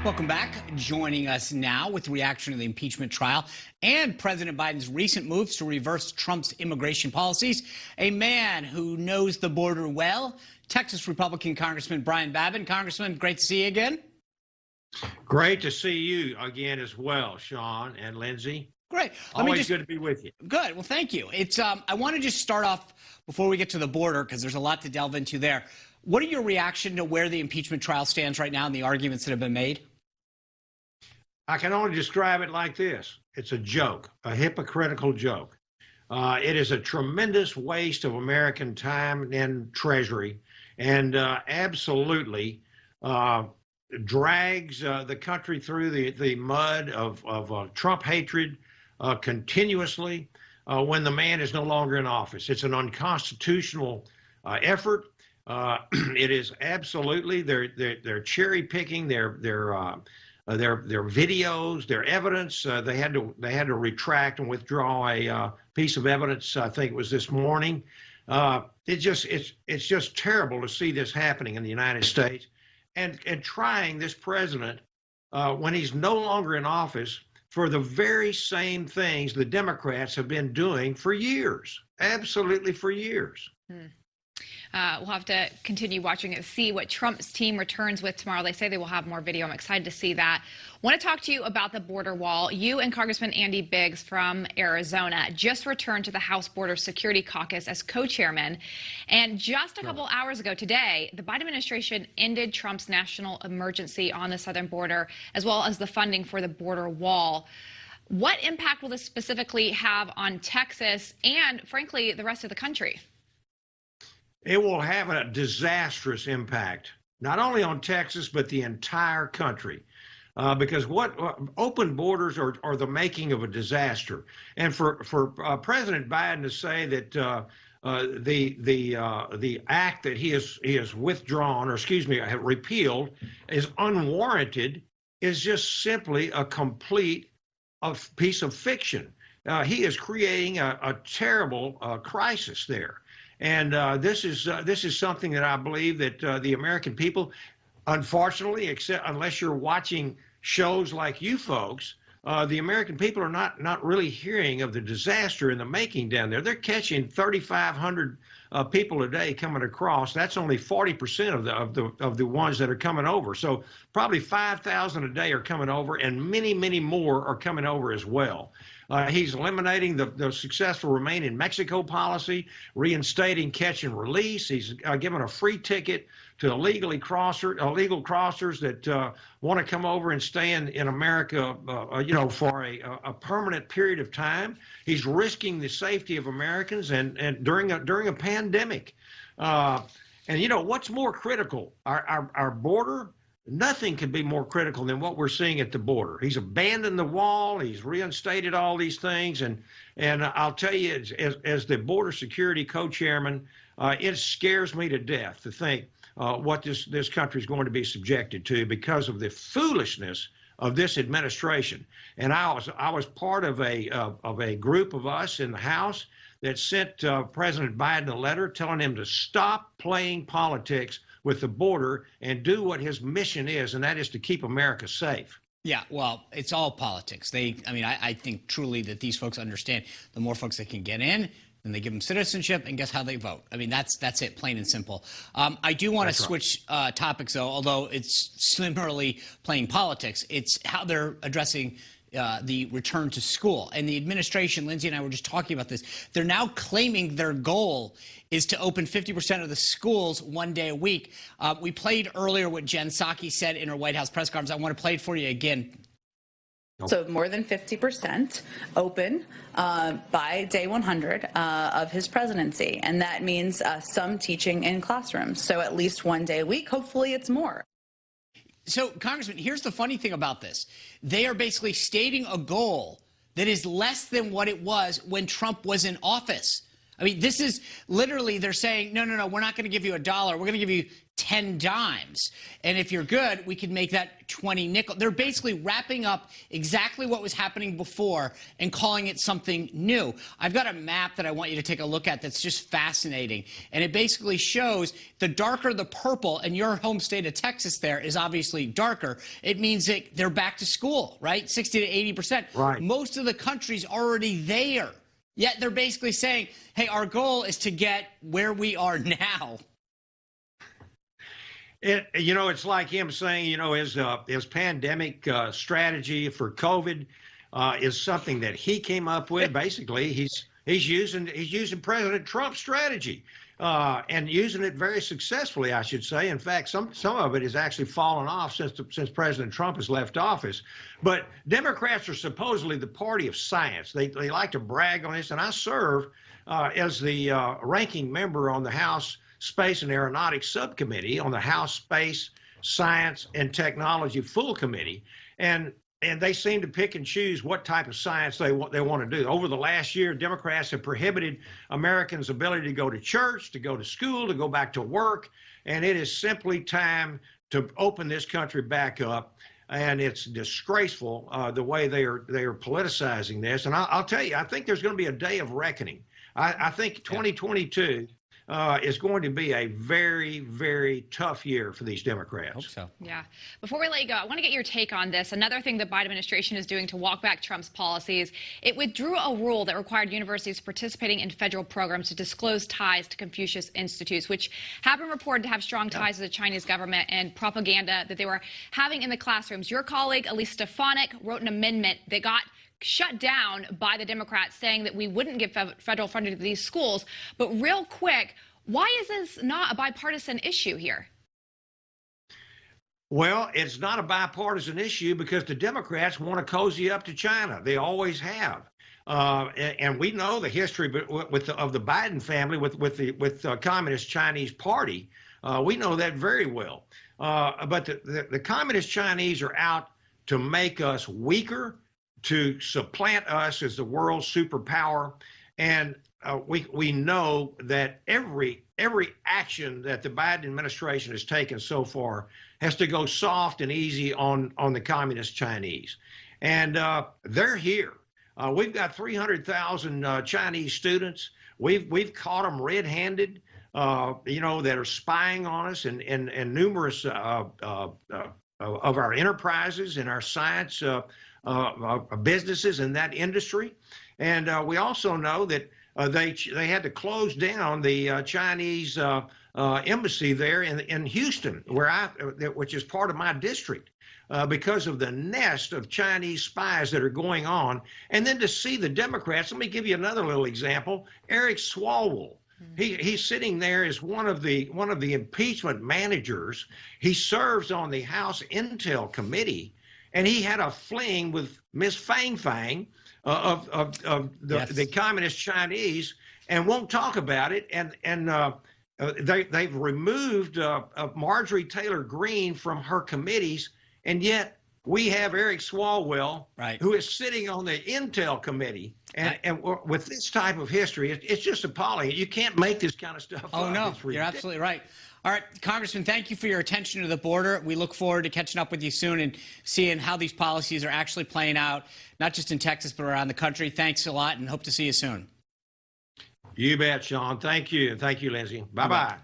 Welcome back. Joining us now with reaction to the impeachment trial and President Biden's recent moves to reverse Trump's immigration policies, a man who knows the border well, Texas Republican Congressman Brian Babin. Congressman, great to see you again. Great to see you again as well, Sean and Lindsay. Great. Always good to be with you. Good. Well, thank you. I want to just start off before we get to the border, because there's a lot to delve into there. What are your reaction to where the impeachment trial stands right now and the arguments that have been made? I can only describe it like this. It's a joke, a hypocritical joke. It is a tremendous waste of American time and treasury, and absolutely drags the country through the mud of Trump hatred continuously when the man is no longer in office. It's an unconstitutional effort. It is absolutely they're cherry picking their videos, their evidence. They had to retract and withdraw a piece of evidence. I think it was this morning. It's just terrible to see this happening in the United States, and trying this president when he's no longer in office for the very same things the Democrats have been doing for years, absolutely for years. We'll have to continue watching it, see what Trump's team returns with tomorrow. They say they will have more video. I'm excited to see that. Want to talk to you about the border wall. You and Congressman Andy Biggs from Arizona just returned to the House Border Security Caucus as co-chairman. And just a couple hours ago today, the Biden administration ended Trump's national emergency on the southern border, as well as the funding for the border wall. What impact will this specifically have on Texas and, frankly, the rest of the country? It will have a disastrous impact, not only on Texas, but the entire country. Because open borders are the making of a disaster. And for President Biden to say that the act that he has withdrawn, or excuse me, repealed, is unwarranted is just simply a complete piece of fiction. He is creating a terrible crisis there. And this is something that I believe that the American people, unfortunately, unless you're watching shows like you folks, the American people are not really hearing of the disaster in the making down there. They're catching 3,500 people a day coming across. That's only 40% of the ones that are coming over. So probably 5,000 a day are coming over, and many, many more are coming over as well. He's eliminating the successful Remain in Mexico policy, reinstating catch and release. He's given a free ticket to illegal crossers that want to come over and stay in America, for a permanent period of time. He's risking the safety of Americans and during a pandemic. And what's more critical? Our border. Nothing could be more critical than what we're seeing at the border. He's abandoned the wall. He's reinstated all these things. And I'll tell you, as the border security co-chairman, it scares me to death to think what this country is going to be subjected to because of the foolishness of this administration. And I was part of a group of us in the House that sent President Biden a letter telling him to stop playing politics with the border and do what his mission is, and that is to keep America safe. Yeah, well, it's all politics. I think truly that these folks understand the more folks that can get in, then they give them citizenship, and guess how they vote. I mean, that's it, plain and simple. I do want to switch topics, though, although it's similarly playing politics. It's how they're addressing the return to school. And the administration, Lindsay and I were just talking about this, they're now claiming their goal is to open 50% of the schools one day a week. We played earlier what Jen Psaki said in her White House press conference. I want to play it for you again. So more than 50% open by day 100 of his presidency. And that means some teaching in classrooms. So at least one day a week. Hopefully it's more. So, Congressman, here's the funny thing about this. They are basically stating a goal that is less than what it was when Trump was in office. I mean, this is literally, they're saying, no, we're not going to give you $1. We're going to give you 10 dimes. And if you're good, we can make that 20 nickel. They're basically wrapping up exactly what was happening before and calling it something new. I've got a map that I want you to take a look at that's just fascinating. And it basically shows the darker the purple, and your home state of Texas there is obviously darker. It means that they're back to school, right? 60 to 80%. Right. Most of the country's already there. Yet they're basically saying, hey, our goal is to get where we are now. It's like him saying, his pandemic strategy for COVID is something that he came up with. Basically, he's using President Trump's strategy and using it very successfully, I should say. In fact, some of it has actually fallen off since President Trump has left office. But Democrats are supposedly the party of science. They like to brag on this, and I serve as the ranking member on the House Space and Aeronautics Subcommittee, on the House Space, Science, and Technology Full Committee, and they seem to pick and choose what type of science they want to do. Over the last year, Democrats have prohibited Americans' ability to go to church, to go to school, to go back to work, and it is simply time to open this country back up. And it's disgraceful the way they are politicizing this. And I'll tell you, I think there's going to be a day of reckoning. I think 2022 is going to be a very, very tough year for these Democrats. I hope so. Yeah. Before we let you go, I want to get your take on this. Another thing the Biden administration is doing to walk back Trump's policies, it withdrew a rule that required universities participating in federal programs to disclose ties to Confucius Institutes, which have been reported to have strong ties to the Chinese government and propaganda that they were having in the classrooms. Your colleague, Elise Stefanik, wrote an amendment that got shut down by the Democrats, saying that we wouldn't give federal funding to these schools. But real quick, why is this not a bipartisan issue here? Well, it's not a bipartisan issue because the Democrats want to cozy up to China. They always have. And we know the history of the Biden family with the Communist Chinese Party. We know that very well. But the Communist Chinese are out to make us weaker, to supplant us as the world's superpower. And we know that every action that the Biden administration has taken so far has to go soft and easy on the Communist Chinese. And they're here. We've got 300,000 Chinese students. We've caught them red-handed, that are spying on us and numerous of our enterprises and our science businesses in that industry. And we also know that they had to close down the Chinese embassy there in Houston, which is part of my district, because of the nest of Chinese spies that are going on. And then to see the Democrats, let me give you another little example. Eric Swalwell. He's sitting there as one of the impeachment managers. He serves on the House Intel Committee, and he had a fling with Miss Fang Fang of the Communist Chinese, and won't talk about it. And they've removed Marjorie Taylor Greene from her committees, and yet we have Eric Swalwell, right, who is sitting on the Intel Committee. And with this type of history, it's just appalling. You can't make this kind of stuff up. Oh, no, you're absolutely right. All right, Congressman, thank you for your attention to the border. We look forward to catching up with you soon and seeing how these policies are actually playing out, not just in Texas, but around the country. Thanks a lot, and hope to see you soon. You bet, Sean. Thank you. Thank you, Lindsay. Bye-bye.